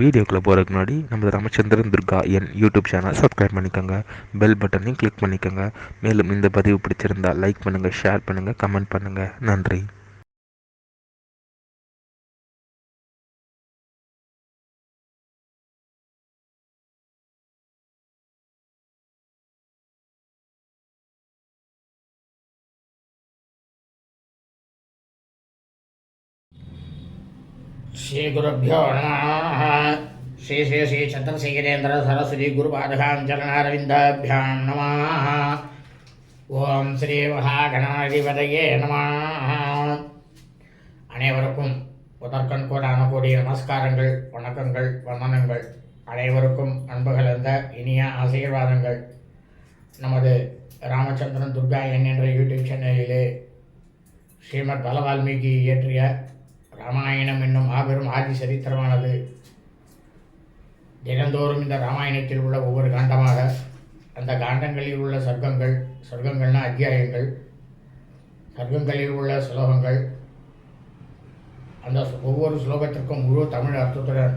வீடியோக்குள்ளே போகிறதுக்கு முன்னாடி நம்ம ராமச்சந்திரன் துர்கா என் யூடியூப் சேனல் சப்ஸ்கிரைப் பண்ணிக்கோங்க, பெல் பட்டனையும் கிளிக் பண்ணிக்கோங்க. மேலும் இந்த பதிவு பிடிச்சிருந்தால் லைக் பண்ணுங்கள், ஷேர் பண்ணுங்கள், கமெண்ட் பண்ணுங்கள். நன்றி. श्री गुरुभ्यो नमः। श्री श्री श्री चतुर्शेखरेन्द्र सरस्वती गुरुपादकां चरणारविन्दाभ्यां नमः। ஓம் ஸ்ரீ மகாகணாதிபதியே நமः. அனைவருக்கும் முதற்கண் கோடான கோடிய நமஸ்காரங்கள், வணக்கங்கள், வந்தனங்கள். அனைவருக்கும் அன்பு கலந்த இனிய ஆசீர்வாதங்கள். நமது ராமச்சந்திரன் துர்கா என்ற யூடியூப் சேனலிலே ஸ்ரீமத் பல வால்மீகி இயற்றிய ராமாயணம் என்னும் மாபெரும் ஆதி சரித்திரமானது தினந்தோறும் இந்த ராமாயணத்தில் உள்ள ஒவ்வொரு காண்டமாக, அந்த காண்டங்களில் உள்ள சர்க்கங்கள்னா அத்தியாயங்கள், சர்க்கங்களில் உள்ள ஸ்லோகங்கள், அந்த ஒவ்வொரு ஸ்லோகத்திற்கும் முழு தமிழ் அர்த்தத்துடன்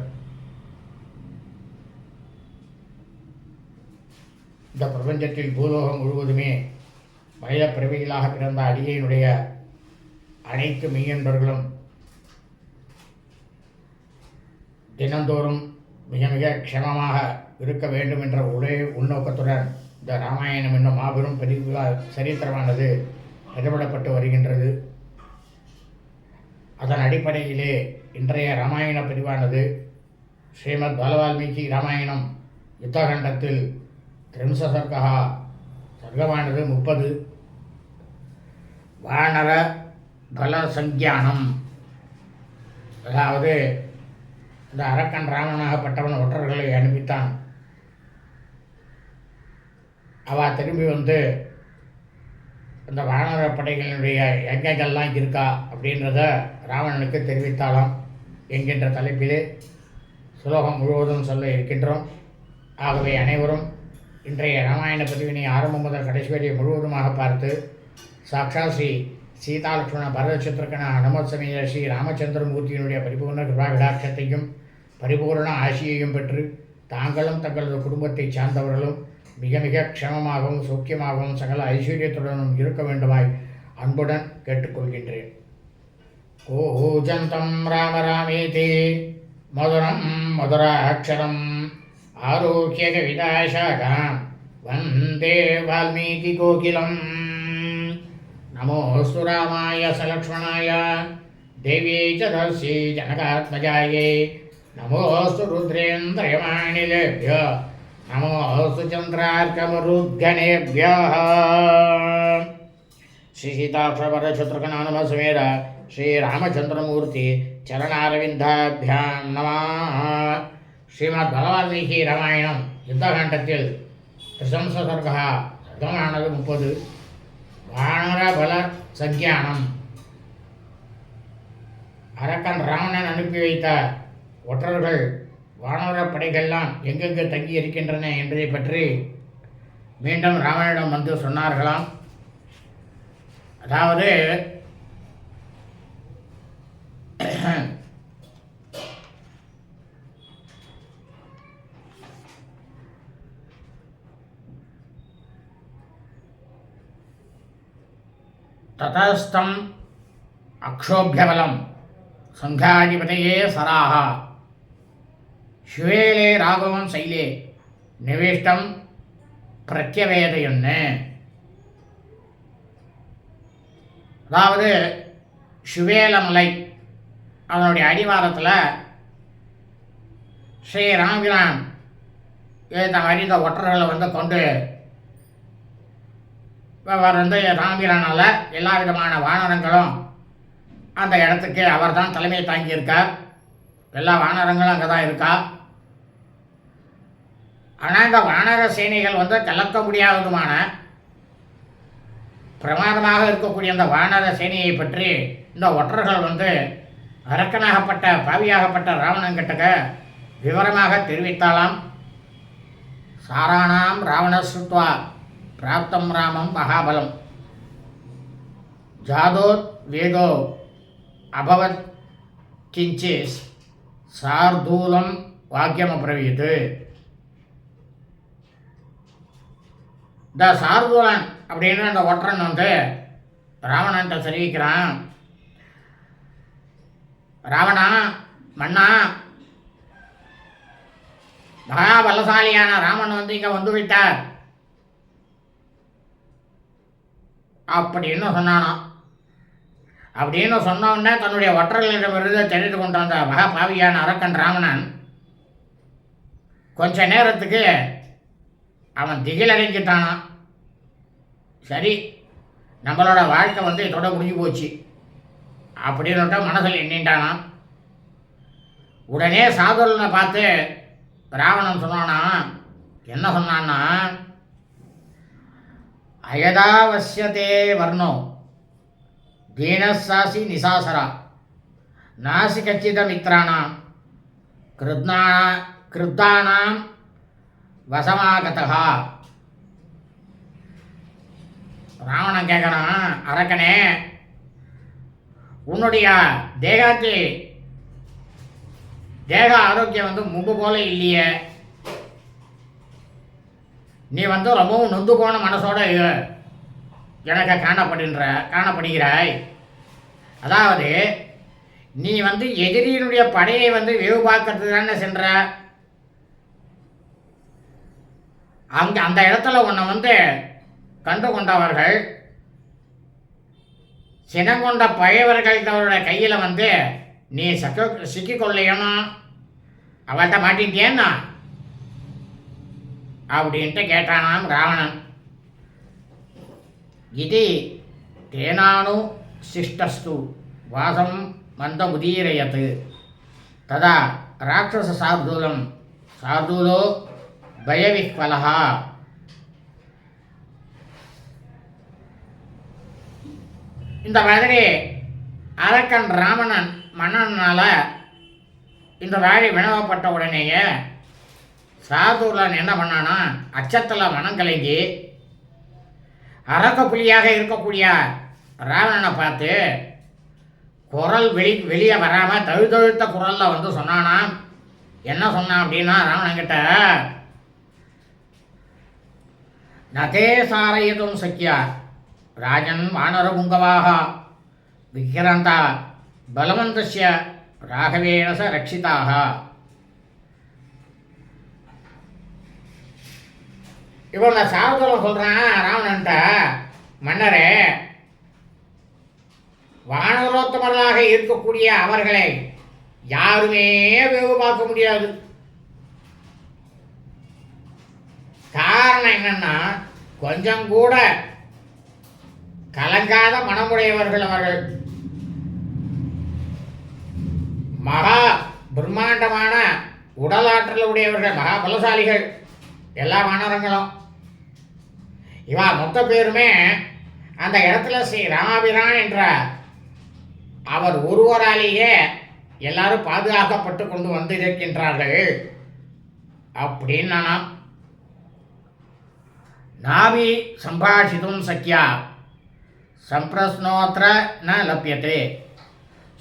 இந்த பிரபஞ்சத்தில் பூலோகம் முழுவதுமே மனித பிறவிகளாக பிறந்த அடியனுடைய அனைத்து மெய்யன்பர்களும் தினந்தோறும் மிக மிக க்ஷமமாக இருக்க வேண்டும் என்ற ஒரே உள்நோக்கத்துடன் இந்த ராமாயணம் என்னும் மாபெரும் சரித்திரமானது எழுதப்பட்டு வருகின்றது. அதன் அடிப்படையிலே இன்றைய ராமாயண பதிவானது ஸ்ரீமத் பாலவால்மீகி ராமாயணம் யுத்தகண்டத்தில் திரிம்ச சர்க்கா சர்க்கமானது 30. வானர பல சங்கியானம், அதாவது இந்த அரக்கன் ராமனாகப்பட்டவன் ஒற்றர்களை அனுப்பித்தான். அவள் திரும்பி வந்து இந்த வானர படைகளினுடைய யஜ்ஞங்கள்லாம் இருக்கா அப்படின்றத ராவணனுக்கு தெரிவித்தாலாம் என்கின்ற தலைப்பிலே சுலோகம் முழுவதும் சொல்ல இருக்கின்றோம். ஆகவே அனைவரும் இன்றைய ராமாயண பதிவினை ஆரம்பம் முதல் கடைசி வரை முழுவதுமாக பார்த்து சாக்ஷாத் ஸ்ரீ சீதாலட்சுமண பரத சத்ருகன ஹனுமத் சமேத ஸ்ரீ ராமச்சந்திரமூர்த்தியினுடைய பரிபூர்ண கிருபா விடாட்சத்தையும் பரிபூர்ண ஆசியையும் பெற்று தாங்களும் தங்களது குடும்பத்தை சார்ந்தவர்களும் மிக மிக க்ஷமமாகவும் சௌக்கியமாகவும் சகல ஐஸ்வர்யத்துடனும் இருக்க வேண்டுமாய் அன்புடன் கேட்டுக்கொள்கின்றேன். கூஜந்தம் ராம ராமேதி மதுரம் மதுராட்சரம் ஆரோக்கிய கவிதாசாகாம் வந்தே வால்மீகி கோகிலம். நமோஸ்து ராமாய சலக்ஷ்மணாய தேவியை ச தஸ்யை ஜனகாத்மஜாயை நமோஸ்து ருத்ரேந்திரயமாணிலேभ्यो நமோஸ்து சந்திரார்க்கமருத்கணேभ्यः. ஸ்ரீ சீதாக்ஷபரசத்ருகநாம சமேத ஸ்ரீ ராமச்சந்திரமூர்த்தி சரணாரவிந்தாபியாம் நமः. ஸ்ரீமத் பகவத்கீதை ராமாயணம் யுத்தகாண்டத்தில் திரிசம்ச சர்க்கா சர்க்கமானது 30. வானர பல சங்கியானம், அரக்கன் ராவணன் அனுப்பி வைத்த ஒற்றர்கள் வானர படைகள்லாம் எங்கெங்கு தங்கி இருக்கின்றன என்பதை பற்றி மீண்டும் ராவணனிடம் வந்து சொன்னார்களாம். அதாவது ததஸ்தம் அக்ஷோபியபலம் சங்காதிபதையே சராக சுவேலே ராகவம் சைலே நிவேஷ்டம் பிரத்யவேதையன்னு. அதாவது சுவேலமலை அதனுடைய அடிவாரத்தில் ஸ்ரீ ராமபிரான் இந்த மாதிரி இந்த ஒற்றர்களை வந்து கொண்டு வந்து ராமபிரானால் எல்லா விதமான வானரங்களும் அந்த இடத்துக்கு அவர் தான் தலைமையை தாங்கியிருக்கார். எல்லா வானரங்களும் அங்கே தான் இருக்கா. ஆனால் இந்த வானர சேனைகள் வந்து கலக்க முடியாததுமான பிரமாதமாக இருக்கக்கூடிய அந்த வானர சேனையை பற்றி இந்த ஒற்றர்கள் வந்து அரக்கனாகப்பட்ட பாவியாகப்பட்ட ராவணங்கிட்டக்க விவரமாக தெரிவித்தாலாம். சாராணாம் ராவணஸ்ருத்வா பிராப்தம் ராமம் மகாபலம் ஜாதோத் வேகோ அபவத் கிஞ்சிஸ் சார்தூலம் வாக்கியம் அப்ரவீத். இந்த சார்தூலன் அப்படின்னு அந்த ஒற்றன் வந்து ராவணன்ட்ட தெரிவிக்கிறான், ராவணா மன்னா, மகாபலசாலியான ராமன் வந்து இங்கே வந்து விட்டார் அப்படின்னு சொன்னானாம். அப்படின்னு சொன்னோடனே தன்னுடைய ஒற்றர்களிடமிருந்து தெரிந்து கொண்ட அந்த மகாபாவியான அரக்கன் ராவணன் கொஞ்ச நேரத்துக்கு அவன் திகிலடைஞ்சிட்டானான். சரி, நம்மளோட வாழ்க்கை வந்து இதோட முடிஞ்சு போச்சு அப்படின்னுட்டு மனசில் எண்ணிட்டானான். உடனே சாதுலனை பார்த்து ராவணன் சொன்னானா, என்ன சொன்னான்னா, அயதாவசியதே வர்ணோ தீனசாசி நிசாசரா நாசி கச்சித மித்ராணாம் கிருத்தானாம் வசமாகதா. ராவணன் கேட்குறான், அரக்கனே, உன்னுடைய தேக ஆரோக்கியம் வந்து முன்பு போல இல்லையே, நீ வந்து ரொம்பவும் நொந்து போன மனசோட எனக்கு காணப்படுகிறாய். அதாவது நீ வந்து எதிரியினுடைய படையை வந்து வேவு பார்க்கறதுக்கு தானே சென்ற, அந்த இடத்துல உன்னை வந்து கண்டு கொண்டவர்கள் சினங்கொண்ட பழையவர்களோட கையில் வந்து நீ சிக்கிக்கொள்ளையணும், அவள்கிட்ட மாட்டின்ட்டேன்னா அப்படின்ட்டு கேட்டானாம் ராவணன். இது தேனானு சிஷ்டஸ்து வாசம் மந்தமுதீரயத் ததா ராட்சச சார்தூலோ பயவிஹ்வலஹா. இந்த மாதிரி அரக்கன் ராவணன் மன்னனால் இந்த வேலை வினவப்பட்ட உடனேயே சாதுலன் என்ன பண்ணானா, அச்சத்தில் மனம் கலங்கி அரக்க புலியாக இருக்கக்கூடிய ராவணனை பார்த்து குரல் வெளியே வராமல் தழுத்தழுத்த குரலில் வந்து சொன்னானா. என்ன சொன்னான் அப்படின்னா, ராவணன்கிட்ட, நதே சாரயதும் சக்கியா ராஜன் வானரபுங்கவாக விக்கிரந்தா பலவந்தஸ்ய ராகவேணச ரட்சிதாக. இவன் சாரதூலம் சொல்கிறான் ராவணன்ட்ட, மன்னரே, வானரோத்தமர்களாக இருக்கக்கூடிய அவர்களை யாருமே வேவு பார்க்க முடியாது. காரணம் என்னன்னா, கொஞ்சம் கூட கலங்காத மனமுடையவர்கள் அவர்கள். மகா பிரம்மாண்டமான உடலாற்றல் உடையவர்கள், மகா பலசாலிகள் எல்லா வானரங்களும். இவா மொத்த பேருமே அந்த இடத்துல ஸ்ரீ ராமாபிரான் என்ற அவர் ஒருவராலேயே எல்லாரும் பாதுகாக்கப்பட்டு கொண்டு வந்து இருக்கின்றார்கள் அப்படின்னா. நாபி சம்பாஷிதும் சக்கியா சம்பிரஸ்னோத்ர ந லப்யதே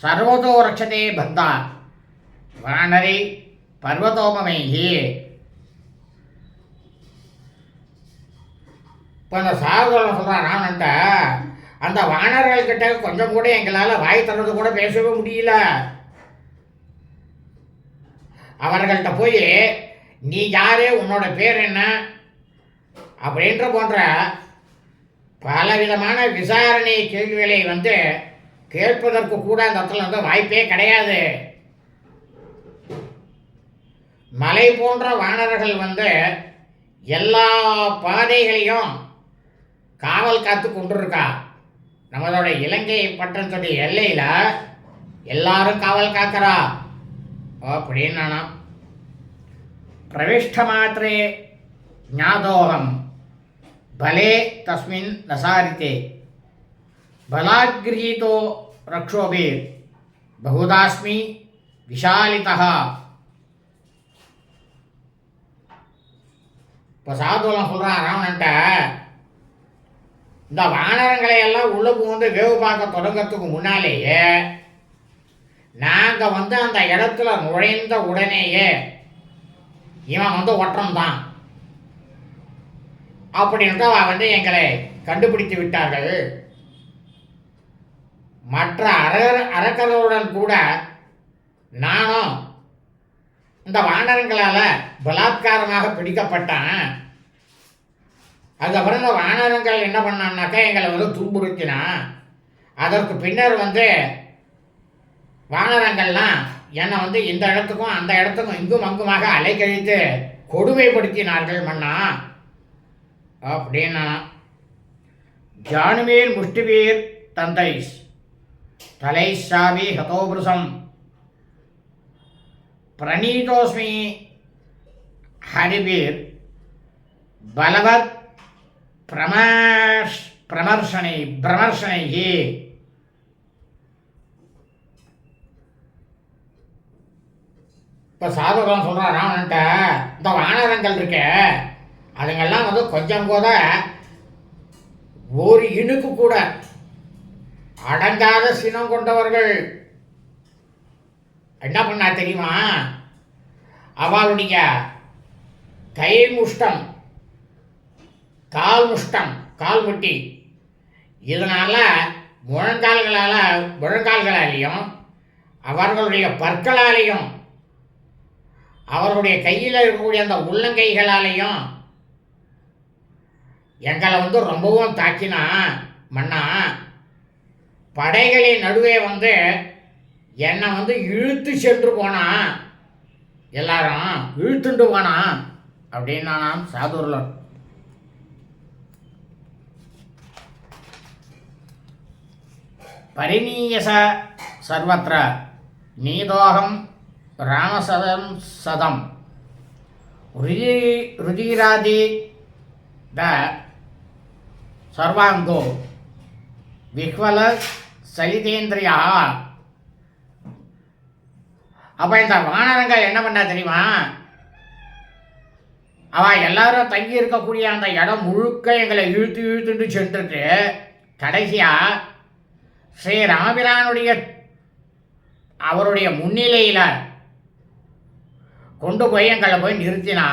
சர்வதோ ரட்சதே பந்தா வானரி பர்வதோமமைஹி. இப்போ அந்த சாரதூலம் சொல்கிறான் ராவணன்ட்ட, அந்த வானர்கள்கிட்ட கொஞ்சம் கூட எங்களால் வாய் தர்றது கூட பேசவே முடியல. அவர்கள்ட்ட போய் நீ யாரு, உன்னோட பேர் என்ன அப்படின்ற போன்ற பலவிதமான விசாரணை கேள்விகளை வந்து கேட்பதற்கு கூட அந்த இடத்துல வந்து வாய்ப்பே கிடையாது. மலை போன்ற வானர்கள் வந்து எல்லா பாதைகளையும் காவல் காத்து கொண்டிருக்கா. நம்மளோட இலங்கை பட்டணத்துடைய எல்லையில் எல்லாரும் காவல் காக்கிறா அப்படின்னா. பிரவிஷ்ட மாத்திரே ஞாதோகம் பலே தஸ்மின் நசாரித்தே பலாகிரீதோ ரக்ஷோபீர் பகுதாஸ்மி விஷாலிதா. இப்போ சாதுலம் சொல்கிறான் ராவணன்ட்ட, இந்த வானரங்களை எல்லாம் உள்ள புகுந்து வேவு பார்க்க தொடங்கிறதுக்கு முன்னாலேயே நாங்கள் வந்து அந்த இடத்துல நுழைந்த உடனேயே இவன் வந்து ஒற்றன் தான் அப்படின்ட்டு வந்து எங்களை கண்டுபிடித்து விட்டார்கள். மற்ற அரக்கர்களுடன் கூட நானும் இந்த வானரங்களால் பலாத்காரமாக பிடிக்கப்பட்டேன். அதுக்கப்புறம் இந்த வானரங்கள் என்ன பண்ணான்னாக்கா எங்களை வந்து துன்புறுத்தினான். அதற்கு பின்னர் வந்து வானரங்கள்லாம் என்னை வந்து இந்த இடத்துக்கும் அந்த இடத்துக்கும் இங்கும் அங்குமாக அலைக்கழித்து கொடுமைப்படுத்தினார்கள் மன்னா அப்படின்னா. ஜானுமீர் முஷ்டிவீர் தந்தைஸ் தலை சாவி ஹதோபுருஷம் பிரணீதோஸ்மி ஹரிபீர் பலவத் பிரமர்ஷனை. இப்போ சாதுரம் சொல்கிறான் ராவணன்ட்ட, இந்த வானரங்கள் இருக்க அதுங்கெல்லாம் வந்து கொஞ்சம் கூட ஒரு இணுக்கு கூட அடங்காத சினம் கொண்டவர்கள். என்ன பண்ணா தெரியுமா? அவளுடைய கை முஷ்டம், கால் முஷ்டம், கால் முட்டி, இதனால் முழங்கால்களாலேயும் அவர்களுடைய பற்களாலேயும் அவர்களுடைய கையில் இருக்கக்கூடிய அந்த உள்ளங்கைகளாலேயும் எங்களை வந்து ரொம்பவும் தாக்கினா மன்னா. படைகளின் நடுவே வந்து என்னை வந்து இழுத்து சென்று போனான், எல்லாரும் இழுத்துண்டு போனான் அப்படின்னா சாதுர்லன். பரிநீயச சர்வத்திர நீதோகம் ராமசதம் சதம் ருதிராதி த சர்வாங்கோ விஹ்வல சலிதேந்திரியா. அப்போ இந்த வானரங்கள் என்ன பண்ணா தெரியுமா? அவள் எல்லாரும் தங்கி இருக்கக்கூடிய அந்த இடம் முழுக்க எங்களை இழுத்துண்டு சென்றுட்டு கடைசியாக ஸ்ரீ ராமபிரானுடைய அவருடைய முன்னிலையில் கொண்டு போய் எங்களை போய் நிறுத்தினா.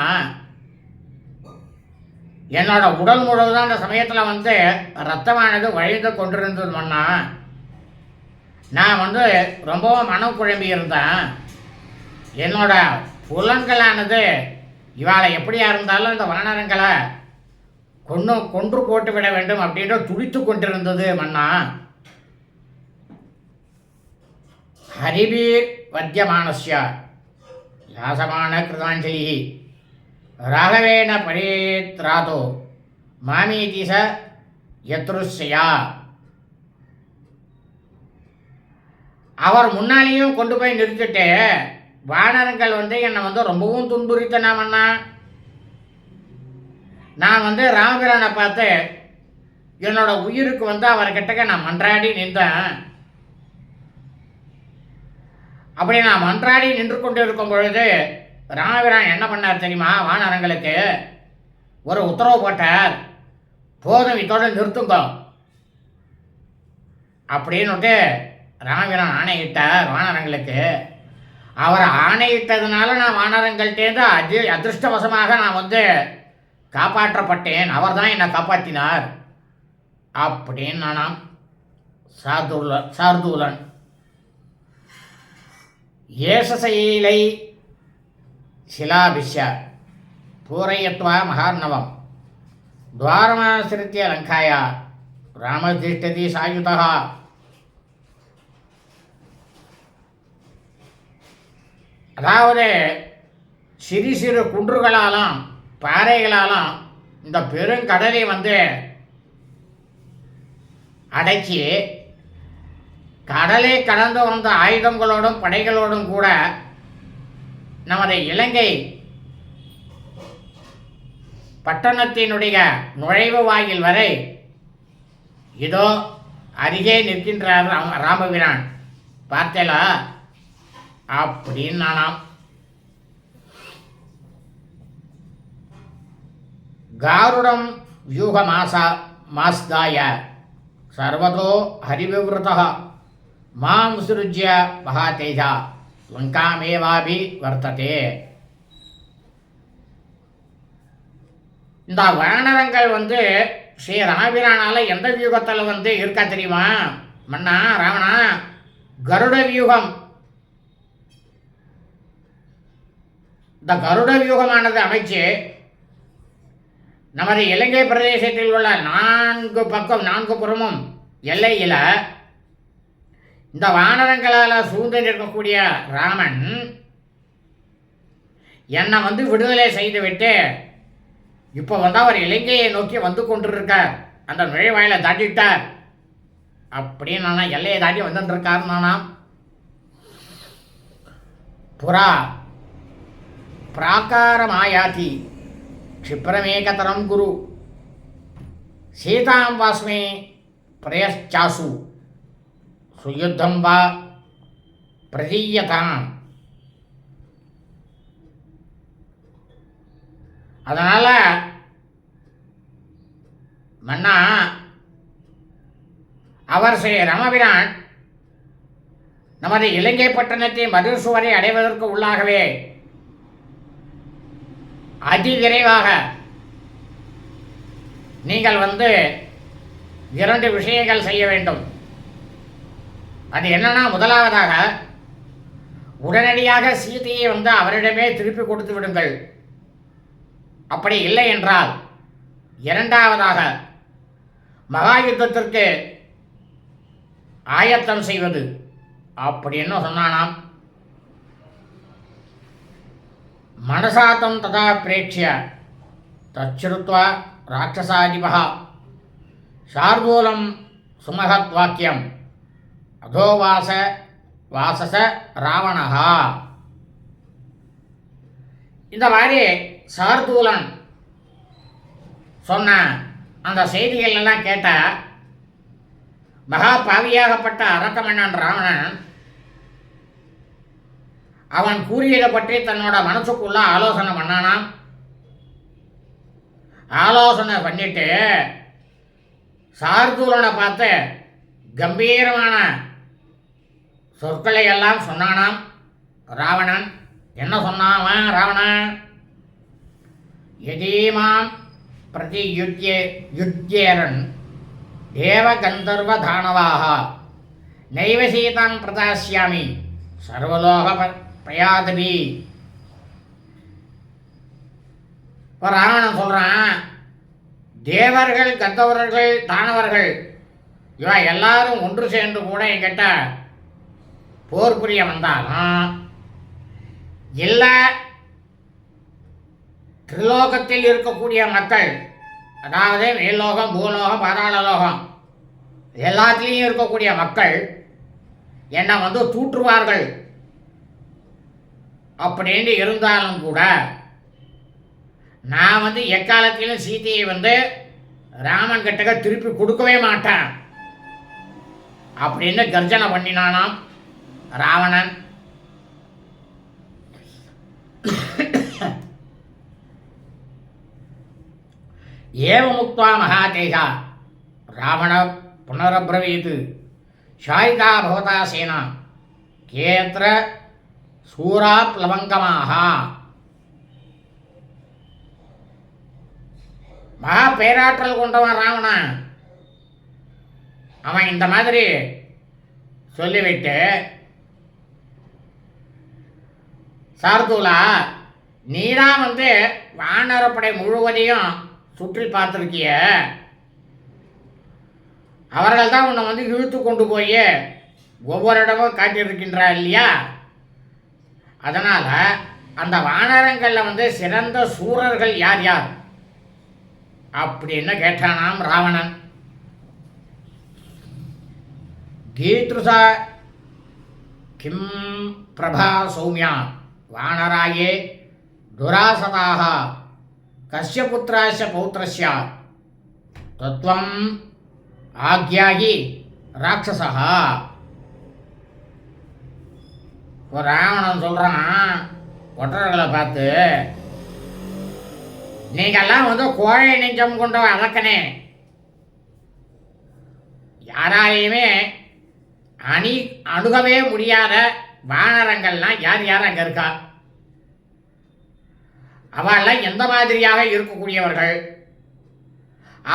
என்னோட உடல் முழுவதும் அந்த சமயத்தில் வந்து ரத்தமானது வழிந்து கொண்டிருந்தது மன்னா. நான் வந்து ரொம்பவும் மனம் குழம்பி இருந்தேன். என்னோட புலன்களானது இவாளை எப்படியா இருந்தாலும் இந்த வானரங்களை கொன்று போட்டு விட வேண்டும் அப்படின்ற துடித்து கொண்டிருந்தது மன்னா. ஹரிபீர் வத்தியமானஸ்ய யாசமான கிருதாஞ்சலி ராகவேன பரேத்ராதோ மாமீதி ச யத்ருஷ்யா. அவர் முன்னாலேயும் கொண்டு போய் நிறுத்திட்டு வானரங்கள் வந்து என்னை வந்து ரொம்பவும் துன்புறுத்தினாமண்ணா. நான் வந்து ராமபிரானை பார்த்து என்னோட உயிருக்கு வந்து அவர்கிட்டக்க நான் மன்றாடி நின்றேன். அப்படி நான் மன்றாடி நின்று கொண்டு இருக்கும் பொழுது ராமபிரான் என்ன பண்ணார் தெரியுமா? வானரங்களுக்கு ஒரு உத்தரவு போட்டார். போதும், இதோட நிறுத்துங்க அப்படின்னுட்டு ராமபிரான் ஆணையிட்டார் வானரங்களுக்கு. அவர் ஆணையிட்டதுனால நான் வானரங்கள்டேருந்து அதிர்ஷ்டவசமாக நான் வந்து காப்பாற்றப்பட்டேன். அவர் தான் என்னை காப்பாற்றினார் அப்படின்னு நானாம் சார்தூலன். ஏசசைலை சிலாபிஷ்ய பூரயத்வா மகார்ணவம் துவாரமாசிரித்ய லங்காயா ராமதிஷ்டதி சாயுதா. அதாவது சிறு சிறு குன்றுகளாலும் பாறைகளாலும் இந்த பெருங்கடலை வந்து அடக்கி கடலை கடந்து வந்த ஆயுதங்களோடும் படைகளோடும் கூட நமது இலங்கை பட்டணத்தினுடைய நுழைவு வாயில் வரை இதோ அருகே நிற்கின்றார் ராமபிரான், பார்த்தேலா அப்படின்னு நானாம். காருடம் வியூக மாஸ்தாய சர்வதோ ஹரிவிவ்ருதா மாம் சுருஜ்ய மகாதேஜா லங்காமேவாபி வர்த்ததே. இந்த வானரங்கள் ஸ்ரீ ராமபிரானால எந்த வியூகத்தில் இருக்கா தெரியுமா மன்னா ராவணா? கருட வியூகம். இந்த கருட வியூகமானது அமைச்சு நமது இலங்கை பிரதேசத்தில் உள்ள 4 புறமும் எல்லையில் இந்த வானரங்களால் சூழ்ந்து நிற்கக்கூடிய ராமன் என்னை விடுதலை செய்துவிட்டு இப்போ அவர் இலங்கையை நோக்கி வந்து கொண்டிருக்கார். அந்த நுழைவாயில தாண்டிட்டார் அப்படின்னு நானா எல்லையை தாண்டி வந்துருக்காரு. நானா புறா பிராகாரமாயாதி க்ஷிப்ரமேகதரம் குரு சீதாம் வாஸ்மே பிரயச்சாசு சுயுத்தம் வா பிரதீயதாம். அதனால் மன்னா அவர் ஸ்ரீ ராமபிரான் நமது இலங்கை பட்டணத்தின் மதில் சுவரை அடைவதற்கு உள்ளாகவே அதிவிரைவாக நீங்கள் 2 விஷயங்கள் செய்ய வேண்டும். அது என்னன்னா, முதலாவதாக உடனடியாக சீதையை அவரிடமே திருப்பி கொடுத்து விடுங்கள். அப்படி இல்லை என்றால் இரண்டாவதாக மகா யுத்தத்திற்கு ஆயத்தம் செய்வது அப்படின்னு சொன்னானாம். மனசாத்தம் ததா பிரேட்சிய தச்சுருத்வா ராட்சசாதிபா சார்தூலம் சுமகத் வாக்கியம் அதோவாச வாசச ராவணஹா. இந்த மாதிரி சார்தூலன் சொன்ன அந்த செய்திகள் எல்லாம் கேட்ட மகா பாவியாகப்பட்ட அரக்கமன்னன் ராவணன் அவன் கூறியதை பற்றி தன்னோட மனசுக்குள்ள ஆலோசனை பண்ணானாம். ஆலோசனை பண்ணிட்டு சார்தூலனை பார்த்து கம்பீரமான சொற்களை எல்லாம் சொன்னானாம் ராவணன். என்ன சொன்னான் ராவணன்? யதீமாம் பிரதி யுத்யேரன் தேவ கந்தர்வ தானவாக நைவ சீதான் பிரதாஸ்யாமி சர்வலோக பிரயாதபி. இப்போ ராவணன் சொல்கிறான், தேவர்கள் கந்தவர்கள் தானவர்கள் இவன் எல்லாரும் ஒன்று சேர்ந்து கூட என்கிட்ட போர் புரிய வந்தாலும் இல்லை திரிலோகத்தில் இருக்கக்கூடிய மக்கள், அதாவது மேல்லோகம் பூலோகம் பாதாளலோகம் எல்லாத்துலேயும் இருக்கக்கூடிய மக்கள் என்னை தூற்றுவார்கள். அப்படின்னு இருந்தாலும் கூட நான் எக்காலத்திலும் சீதையை ராமன் கிட்டக்க திருப்பி கொடுக்கவே மாட்டேன் அப்படின்னு கர்ஜனை பண்ணினானாம் ராவணன். ஏவமுக்த்வா மகாதேஜா ராவண புனரப்ரவீத் ஷாயிகா பவதா சேனா கேத்திர சூரா பிளவங்கமாக. மகா பேராற்றல் கொண்டவன் ராவணன். அவன் இந்த மாதிரி சொல்லிவிட்டு, சார்தூலா நீதான் வானரப்படை முழுவதையும் சுற்றி பார்த்துருக்கிய, அவர்கள் தான் உன்னை இழுத்து கொண்டு போய் ஒவ்வொரு இடமும் காட்டியிருக்கின்றா இல்லையா? அதனால் அந்த வானரங்களில் சிறந்த சூரர்கள் யார் யார் அப்படின்னு கேட்டானாம் ராவணன். கீத்ருசா கிம் பிரபா சௌமியா வானராயே துராசதாக கஸ்யபுத்திராஸ்ய பௌத்திரஸ்ய தத்வம் ஆக்யாகி ராட்சசா. இப்போ ராவணன் சொல்கிறான் ஒற்றர்களை பார்த்து, நீங்கள்லாம் கோழை நெஞ்சம் கொண்ட அரக்கனே, யாராலையுமே அணுகவே முடியாத வானரங்கள்லாம் யார் யார் அங்கே இருக்கா? அவெல்லாம் எந்த மாதிரியாக இருக்கக்கூடியவர்கள்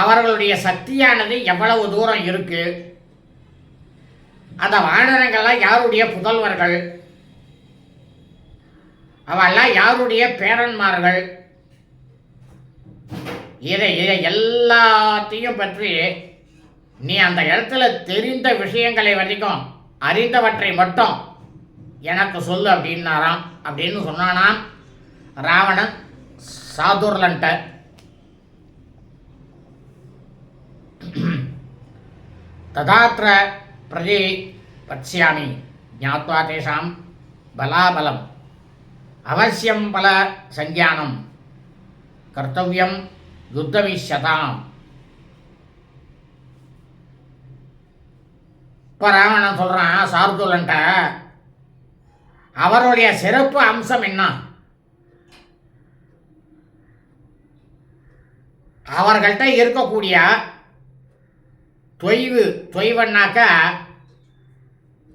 அவர்களுடைய சக்தியானது எவ்வளவு தூரம் இருக்கு, அந்த வானரங்கள்லாம் யாருடைய புதல்வர்கள், அவெல்லாம் யாருடைய பேரன்மார்கள், இதை எல்லாத்தையும் பற்றி நீ அந்த இடத்துல தெரிந்த விஷயங்களை வரைக்கும் அறிந்தவற்றை மட்டும் எனக்கு சொல்லு அப்படின்னாராம். அப்படின்னு சொன்னானாம் ராவணன் சாதுர்லன்ட்ட. ததாத்ர பிரதி பத்ஸ்யாமி ஞாத்வா தேஷாம் பலாபலம் அவசியம் பல சஞ்ஞானம் கர்த்தவியம் யுத்தமிஷ்யதாம். இப்போ ராவணன் சொல்கிறான் சார்துலன்ட்ட, அவருடைய சிறப்பு அம்சம் என்ன, அவர்கள்ட்ட இருக்கக்கூடிய தொய்வுன்னாக்க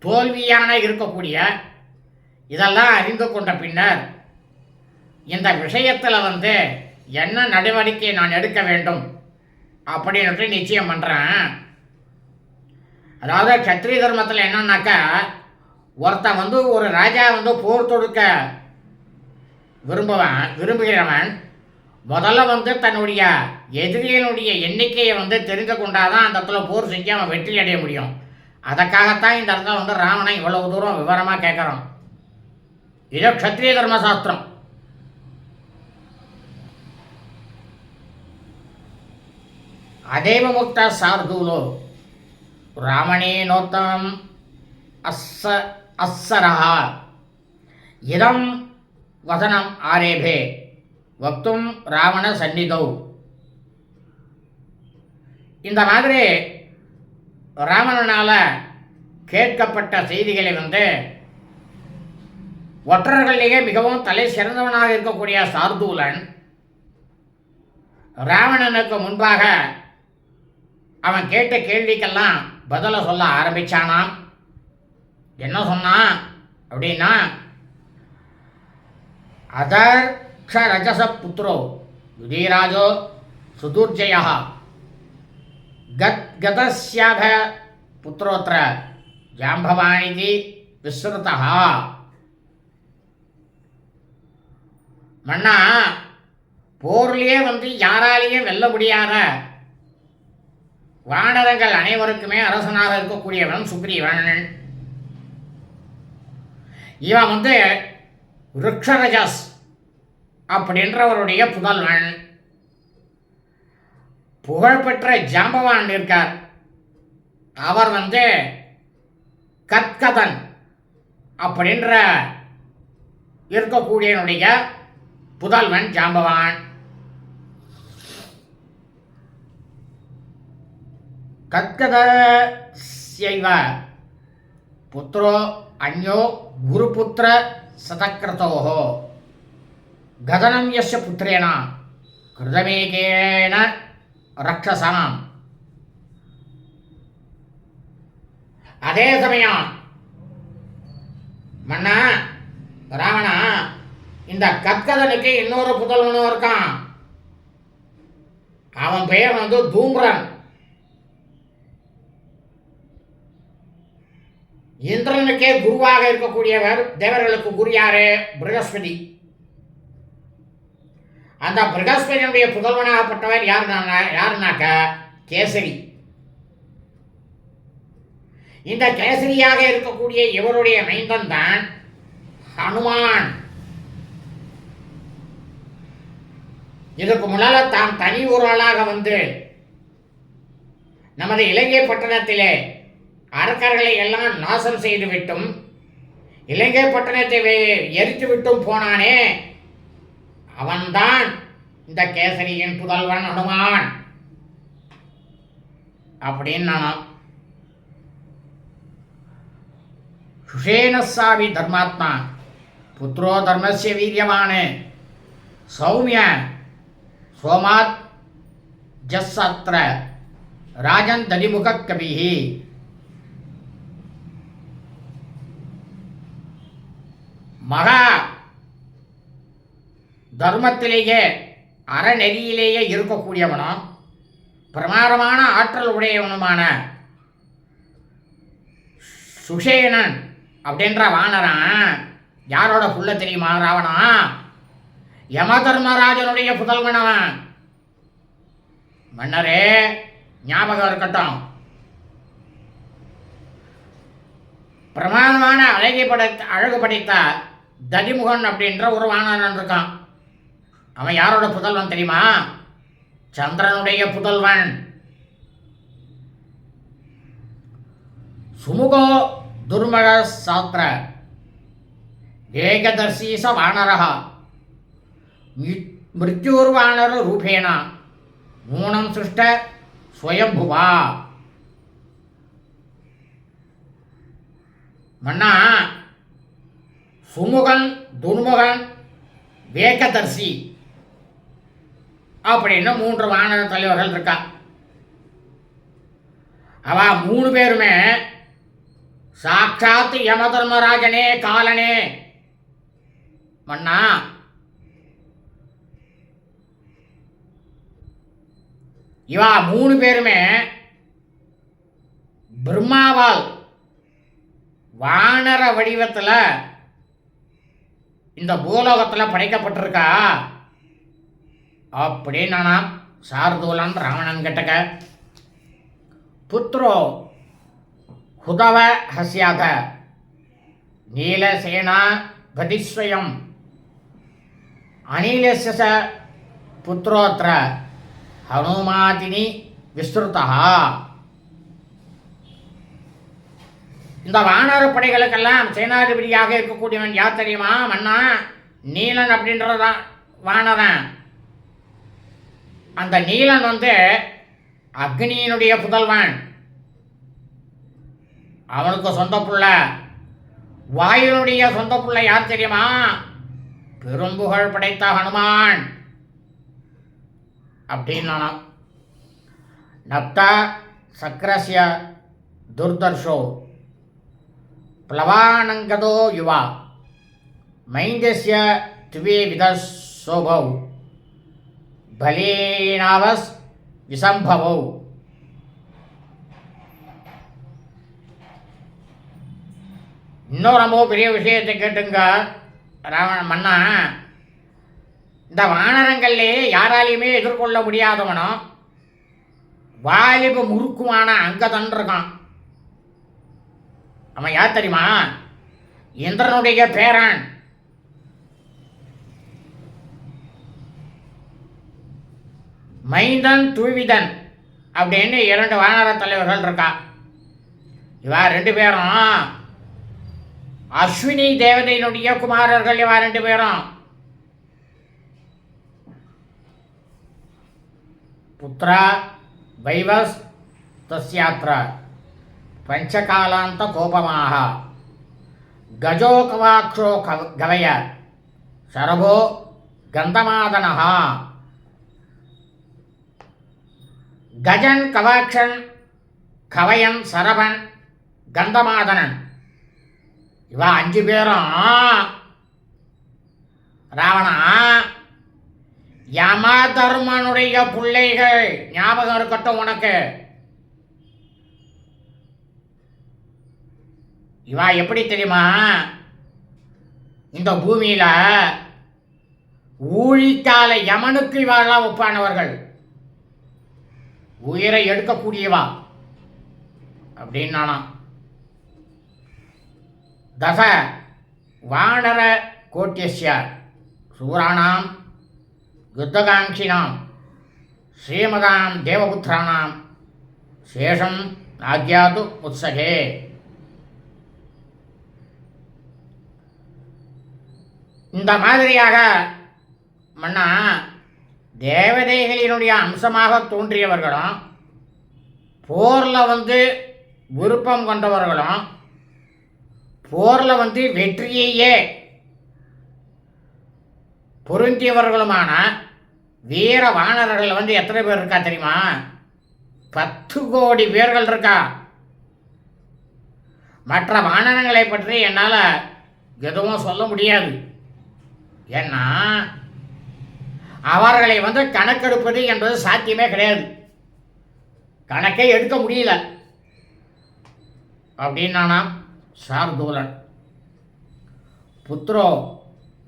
தோல்வியான இருக்கக்கூடிய இதெல்லாம் அறிந்து கொண்ட பின்னர் இந்த விஷயத்தில் என்ன நடவடிக்கை நான் எடுக்க வேண்டும் அப்படின்ட்டு நிச்சயம் பண்ணுறேன். அதாவது சத்திரிய தர்மத்தில் என்னன்னாக்கா, ஒருத்தன் ஒரு ராஜா போர் தொடுக்க விரும்புகிறவன் முதல்ல தன்னுடைய எதிரிகளுடைய எண்ணிக்கையை தெரிந்து கொண்டாதான் அந்த இடத்துல போர் செஞ்சு அவன் வெற்றி அடைய முடியும். அதற்காகத்தான் இந்த இடத்துல ராவணன் இவ்வளவு தூரம் விவரமாக கேட்குறான். இதோ க்ஷத்ரிய தர்மசாஸ்திரம். அதேவ முக்த சார்தூலோ ராவணேனோத்தமம் அஸ்ஸரஹ இதம் வதனம் ஆரேபே வக்தும் ராவண சந்நிதௌ. இந்த மாதிரி ராவணனால் கேட்கப்பட்ட செய்திகளை ஒற்றர்களிலேயே மிகவும் தலை சிறந்தவனாக இருக்கக்கூடிய சார்தூலன் ராவணனுக்கு முன்பாக அவன் கேட்ட கேள்விக்கெல்லாம் பதில சொல்ல ஆரம்பிச்சானாம். என்ன சொன்னான் அப்படின்னா, அதர்க்ஷரஜச புத்ரோ யுதிராஜோ சுதுர்ஜய கதஸ்யாப புத்ரோத்ர ஜாம்பவானிதி விஸ்ருதா. மன்னா, போர்லேயே யாராலேயும் வெல்ல முடியாத வானரங்கள் அனைவருக்குமே அரசனாக இருக்கக்கூடியவன் சுக்ரீவன். இவன் ருக்ஷரஜஸ் அப்படின்றவருடைய புதல்வன். புகழ்பெற்ற ஜாம்பவான் இருக்கார், அவர் கத்கதன் அப்படின்ற இருக்கக்கூடியவனுடைய புதல்வன் ஜாம்பவான். கத்கதஸ்யைவ புத்ரோ அன்யோ குருபுத்திர சதக்ரதோஹோ கதனம் யஸ்ய புத்திரேன கிருதமேகேன ரக்ஷசாம். அதே சமயம் மன்னா ராவணா, இந்த கத்கதனுக்கு இன்னொரு புதல்வனும் இருக்கான். அவன் பெயர் தூம்ரன். இந்திரனுக்கே குருவாக இருக்கக்கூடியவர். தேவர்களுக்கு குரு யாரு? பிரகஸ்பதி. அந்த பிரகஸ்பதியுடைய புதல்வனாகப்பட்டவர் யாருனாக்க கேசரி. இந்த கேசரியாக இருக்கக்கூடிய இவருடைய மைந்தன் தான் ஹனுமான். இதுக்கு முன்னால தான் தனி ஒரு ஆளாக நமது இலங்கை பட்டணத்திலே அரக்கர்களை எல்லாம் நாசம் செய்துவிட்டும் இலங்கை பட்டணத்தை எரித்துவிட்டும் போனானே, அவன்தான் இந்த கேசரியின் புதல்வன் ஹனுமான் அப்படின்னு நானாம். சுஷேனசாவி தர்மாத்மா புத்ரோ தர்மஸ்ய வீரியவானே சௌமிய சோமாத் ஜஸ்ஸத்ர ராஜன் தடிமுக கபிஹி. மகா தர்மத்திலேயே அறநெறியிலேயே இருக்கக்கூடியவனும் பிரமாதமான ஆற்றல் உடையவனுமான சுஷேனன் அப்படின்ற வானரன் யாரோட புள்ள தெரியுமா? ராவணா யமதர்மராஜனுடைய புதல்வனவன். மன்னரே ஞாபகம் இருக்கட்டும், பிரமாதமான அழகு படைத்த ததிமுகன் அப்படின்ற ஒரு வானரன் இருக்கான். அவன் யாரோட புதல்வன் தெரியுமா? சந்திரனுடைய புதல்வன். சுமுகோ துர்மக சாத்திர ஏகதர்சீச வானரः மிருத்யுர்வானர ரூபேண நூனம் சிருஷ்ட ஸ்வயம்புவா. மன்னா, சுமுகன், துர்முகன், வேகதர்சி அப்படின்னு 3 வானர தலைவர்கள் இருக்கா. அவ 3 பேருமே சாட்சாத் யமதர்மராஜனே காலனே. மன்னா, இவா 3 பேருமே பிரம்மாவால் வானர வடிவத்தில் இந்த பூலோகத்தில் படைக்கப்பட்டிருக்கா அப்படின்னு சார்தூலன் ராவணன் கிட்டக்க. புத்ரோ ஹுதவ ஹஸ்யாத நீலசேனா பதிஸ்வயம் அனிலஸ்ய புத்ரோத்ர ஹனுமாதினி விஸ்ருதா. இந்த வானர படைகளுக்கெல்லாம் சேனாதிபதியாக இருக்கக்கூடியவன் யார் தெரியுமா? மன்னா, நீலன் அப்படின்றதான் வானரன். அந்த நீலன் அக்னியினுடைய புதல்வன். அவனுக்கு சொந்த புள்ள வாயுனுடைய சொந்த புள்ள யார் தெரியுமா? பெரும்புகழ் படைத்த ஹனுமான் அப்படின்னா. நப்தா சக்கரஸ்ய துர்தர்ஷோ பிளவானங்கதோ யுவா மைந்தஸ்ய துவே விதசோபௌ பலேனாவஸ் விசம்பவௌ. இன்னும் ரொம்ப பெரிய விஷயத்தை கேட்டுங்க ராவண மன்னா. இந்த வானரங்கள்லே யாராலையுமே எதிர்கொள்ள முடியாதவனும் வாலிப முறுக்குமான அங்கதன் இருக்கான். அவன் யார் தெரியுமா? இந்திரனுடைய பேரன். மைந்தன் துவிதன் அப்படின்னு 2 வானர தலைவர்கள் இருக்கா. இவா 2 பேரும் அஸ்வினி தேவதையினுடைய குமாரர்கள். இவா 2 பேரும் புத்ரா வைவஸ் தஸ்யாத்ர பஞ்சகாலாந்த கோபமாக கஜோ கவாக்ஷோ கவய சரபோ கந்தமாதனஹ. கஜன், கவாக்ஷன், கவயன், சரபன், கந்தமாதனன் இவா 5 பேரும் ராவணா யமதர்மனுடைய பிள்ளைகள். ஞாபகம் இருக்கட்டும் உனக்கு. இவா எப்படி தெரியுமா? இந்த பூமியில ஊழிக்கால யமனுக்கு இவாளெல்லாம் ஒப்பானவர்கள். உயிரை எடுக்கக்கூடியவா அப்படின்னா. தச வானர கோட்டியஸ்ய சூராணாம் யுத்தகாங்கினாம் ஸ்ரீமதாம் தேவபுத்திராணாம் சேஷம் ஆக்யாது உத்சகே. இந்த மாதிரியாக மன்னா தேவதைகளினுடைய அம்சமாக தோன்றியவர்களும் போரில் விருப்பம் கொண்டவர்களும் போரில் வெற்றியையே பொருந்தியவர்களுமான வீர வானர்கள் எத்தனை பேர் இருக்கா தெரியுமா? 10 கோடி பேர்கள் இருக்கா. மற்ற வானரங்களை பற்றி என்னால் எதுவும் சொல்ல முடியாது. ஏன்னா அவர்களை கணக்கெடுப்பது என்பது சாத்தியமே கிடையாது. கணக்கே எடுக்க முடியல அப்படின்னானாம் சார்தூலன். புத்திரோ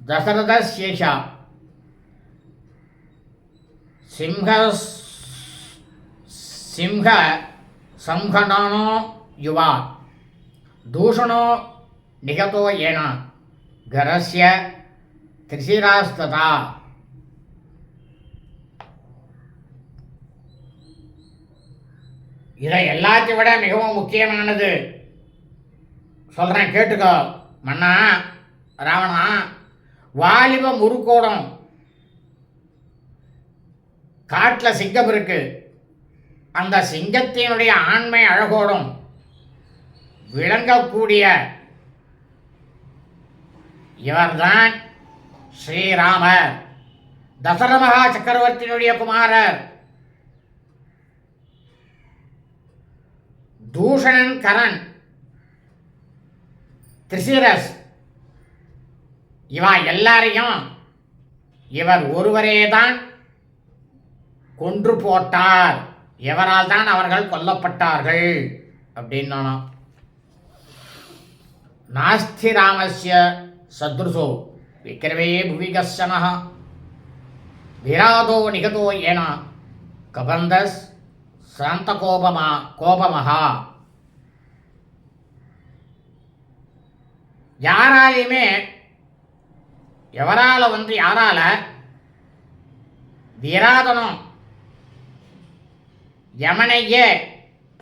தசரத சேஷா சிம்ஹ சிம்ஹ சம்ஹனானோ யுவா தூஷணோ நிகதோ ஏன கரஸ்ய திரிசிராஸ்ததா. இதை எல்லாத்தையும் விட மிகவும் முக்கியமானது சொல்கிறேன், கேட்டுக்கோ மன்னா ராவணா. வாலிப முறுக்கோடம் காட்டில் சிங்கம் இருக்கு. அந்த சிங்கத்தினுடைய ஆண்மை அழகோடும் விளங்கக்கூடிய இவர்தான் ஸ்ரீராமர், தசரத மகா சக்கரவர்த்தியினுடைய குமாரர். தூஷணன் கரன் திரிசிரஸ் இவா எல்லாரையும் இவர் ஒருவரே தான் கொன்று போட்டார். எவரால் தான் அவர்கள் கொல்லப்பட்டார்கள் அப்படின்னா, நாஸ்தி ராமஸ்ய சத்ருசோ விக்கிரமே புவி கஷ்டனः விராதோ நிகதோ ஏன கபந்தஸ் சாந்த கோபமஹா. யாராலையுமே எவரால யாரால விராதனும் யமனையே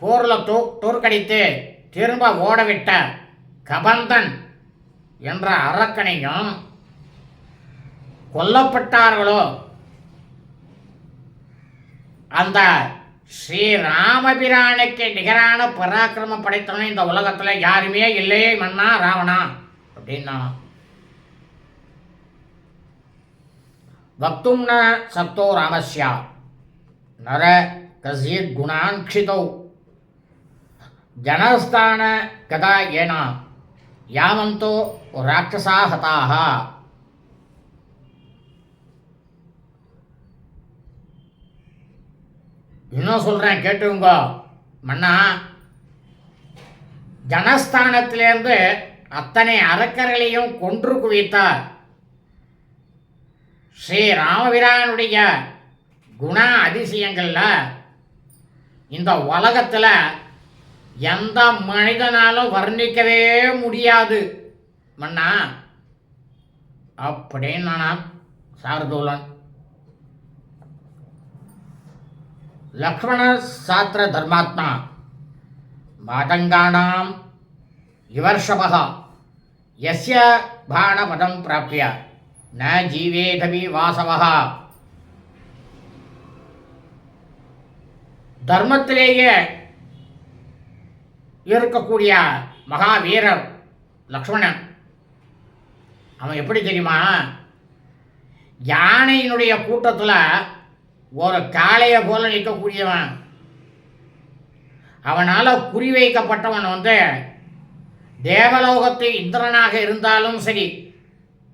போரில் தோற்கடித்து திரும்ப ஓடவிட்ட கபந்தன் என்ற அரக்கனையும் கொல்லப்பட்டார்களோ அந்த ஸ்ரீராமபிரானுக்கு நிகரான பராக்கிரமம் படைத்தவன் இந்த உலகத்தில் யாருமே இல்லையே மன்னா ராவணா அப்படின்னா. வக்தும் ந சக்தோ ராமஸ்யா நர கசித் குணான்ஷிதௌ ஜனஸ்தான கதா ஏனா யாவந்தோ ராட்சசா ஹதாக. இன்னும் சொல்கிறேன் கேட்டுங்க மன்னா. ஜனஸ்தானத்திலேருந்து அத்தனை அரக்கர்களையும் கொன்று குவித்தார். ஸ்ரீராமபிரானுடைய குண அதிசயங்களில் இந்த உலகத்தில் எந்த மனிதனாலும் வர்ணிக்கவே முடியாது மன்னா அப்படின்னு நான் சார்தூலன். லக்ஷ்மண சாத்திர தர்மாத்மா மாதங்கானாம் விவர்ஷபः யஸ்ய பாணபதம் பிராப்ய ந ஜீவேதபி வாசவः. தர்மத்திலேயே இருக்கக்கூடிய மகாவீரர் லக்ஷ்மணன். அவன் எப்படி தெரியுமா, யானையினுடைய கூட்டத்தில் ஒரு காளையை போல நிற்கக்கூடியவன். அவனால் குறிவைக்கப்பட்டவன் தேவலோகத்து இந்திரனாக இருந்தாலும் சரி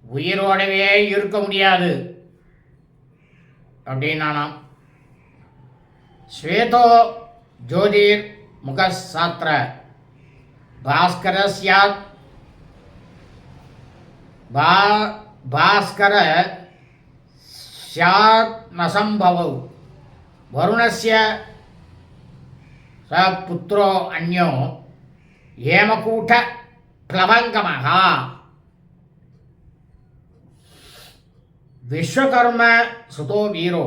உயிரோடவே இருக்க முடியாது அப்படின்னானாம். ஸ்வேதோ ஜோதிர் முகசாத்திர பாஸ்கர சியாத் பாஸ்கர சியாத் நசம்பவௌ வருணஸ்ய ச புத்ரோ அந்யோ ஏமகூட பிளவங்கமஹ. விஸ்வகர்ம சுதோ வீரோ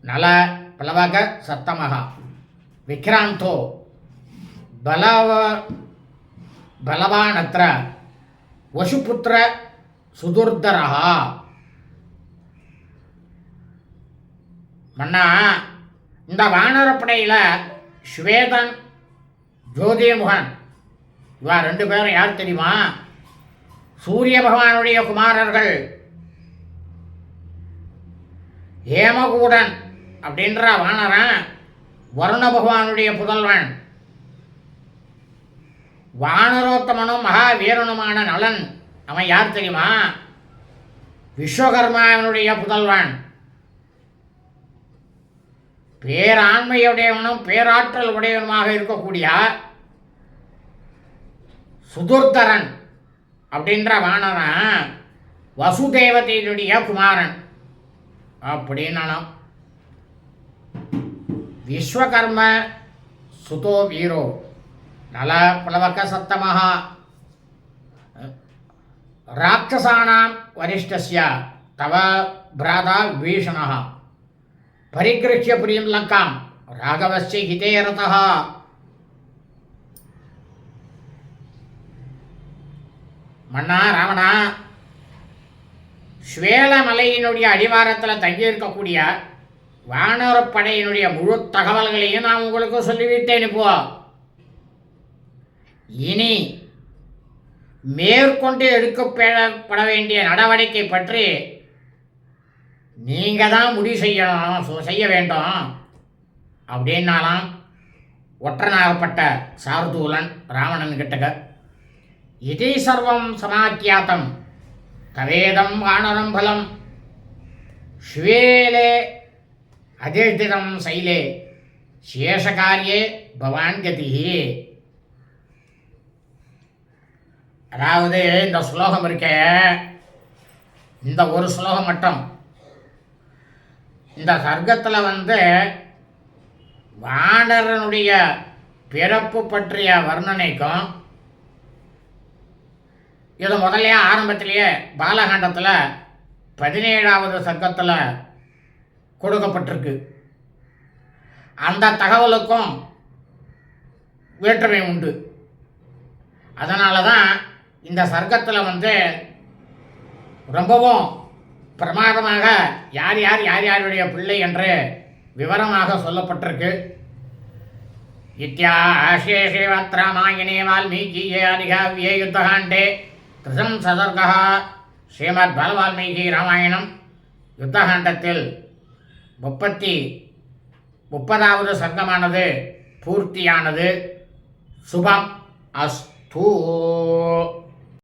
நல பிளவக சத்தமஹ விக்ராந்தோ பலவானத்ர வசுபுத்திர சுதுர்தரஹ. மன்னா, இந்த வானரப்படையில் ஸ்வேதன் ஜோதிமுகன் இவா ரெண்டு பேரும் யார் தெரியுமா? சூரிய பகவானுடைய குமாரர்கள். ஹேமகூடன் அப்படின்ற வானரன் வருண பகவானுடைய புதல்வன். வானரோத்தமனும் மகாவீரனுமான நலன் அவன் யார் தெரியுமா? விஸ்வகர்மாவனுடைய புதல்வன். பேராண்மையுடையவனும் பேராற்றல் உடையவனுமாக இருக்கக்கூடிய சுதுர்தரன் அப்படின்ற வானரன் வசுதேவதையினுடைய குமாரன் அப்படின்னா விஸ்வகர்ம சுதோ வீரோ நல பிளவக சத்தமஹ ராட்சசானாம் வரிஷ்டஸ்ய தவ பிராதா விபீஷணः பரிகிருஹ்ய புரீம் லங்காம் ராகவஸ்ய ஹிதே ரதः. மன்னா ராவணா, ஸ்வேலமலையினுடைய அடிவாரத்தில் தங்கியிருக்கக்கூடிய வானரப்படையினுடைய முழு தகவல்களையும் நான் உங்களுக்கு சொல்லிவிட்டேன். இப்போ இனி மேற்கொண்டு எடுக்கப்பட வேண்டிய நடவடிக்கை பற்றி நீங்கள் தான் முடிவு செய்ய வேண்டும் அப்படின்னாலாம் ஒற்றனாகப்பட்ட சார்தூலன் ராவணன் கிட்டக்க. இதே சர்வம் சமாக்கியாத்தம் தவேதம் வானரம் பலம் ஸ்வேலே அதிர்திதம் சைலே சேஷகாரியே பவான் கதி. அதாவது இந்த ஸ்லோகம் இருக்க, இந்த ஒரு ஸ்லோகம் மட்டும் இந்த சர்க்கத்தில் வானரனுடைய பிறப்பு பற்றிய வர்ணனைக்கும் இது முதல்லையே ஆரம்பத்திலேயே பாலகாண்டத்தில் 17வது சர்க்கத்தில் கொடுக்கப்பட்டிருக்கு. அந்த தகவலுக்கும் வேற்றுமை உண்டு. அதனால தான் இந்த சர்க்கத்தில் ரொம்பவும் பிரமாதமாக யார் யாருடைய பிள்ளை என்று விவரமாக சொல்லப்பட்டிருக்கு. இத்தியாசேஷேவத் ராமாயணே வால்மீகியே அதிகாவ்யே யுத்தகாண்டே கிருதம் சதர்கா. ஸ்ரீமத் பாலவால்மீகி ராமாயணம் யுத்தகாண்டத்தில் 30வது சர்க்கமானது பூர்த்தியானது. சுபம் அஸ்து.